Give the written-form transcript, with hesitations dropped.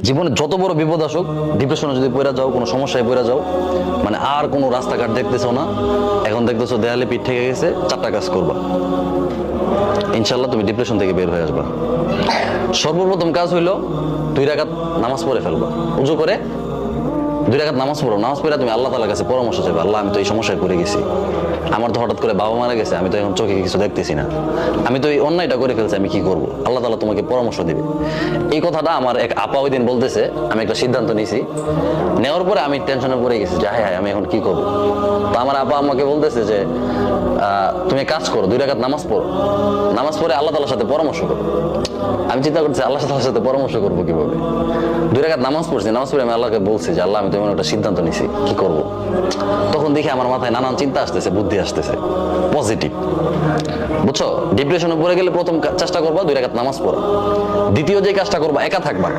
জীবনে যত বড় বিপদ আসুক, ডিপ্রেশনে যদি পড়ে যাও, কোনো সমস্যায় পড়ে যাও, মানে আর কোনো রাস্তাঘাট দেখতেছো না, এখন দেখতেছো দেয়ালে পিঠ থেকে গেছে, চারটা কাজ করবা, ইনশাল্লাহ তুমি ডিপ্রেশন থেকে বের হয়ে আসবা। সর্বপ্রথম কাজ হইলো 2 রাকাত নামাজ পড়ে ফেলবা। উজু করে 2 রাকাত নামাজ পড়ো। নামাজ পড়ে তুমি আল্লাহ তাআলার কাছে পরামর্শ চাইবা, আল্লাহ আমি তো এই সমস্যায় পড়ে গেছি, আমার তো হঠাৎ করে বাবা মারা গেছে, আমি তো এখন চোখে কিছু দেখতেছি না, আমি তো এই অন্যায়টা করে ফেলছি, আমি কি করব? আল্লাহ তাআলা তোমাকে পরামর্শ দিবে। এই কথাটা আমার এক আপা ওই দিন বলতেছে, আমি একটা সিদ্ধান্ত নিয়েছি, নেওয়ার পরে আমি টেনশনে পড়ে গেছি যে হায় আমি এখন কি করব। তো আমার আপা আমাকে বলতেছে যে তুমি কাজ করো, 2 রাকাত নামাজ পড়ো, নামাজ পড়ে আল্লাহ তাআলার সাথে পরামর্শ করো। আমি চিন্তা করছি আল্লাহ তাআলার সাথে পরামর্শ করবো কিভাবে। 2 রাকাত নামাজ পড়ছি, নামাজ পড়ে আমি আল্লাহকে বলছি যে আল্লাহ আমি তো এমন একটা সিদ্ধান্ত নিছি, কি করব। তখন দেখি আমার মাথায় নানান চিন্তা আসতেছে, বুদ্ধি আসতেছে, পজিটিভ, বুঝছো? ডিপ্রেশনে পড়ে গেলে প্রথম চেষ্টা করবা 2 রাকাত নামাজ পড়া। দ্বিতীয় যে কাজটা করবা, একা থাকবা।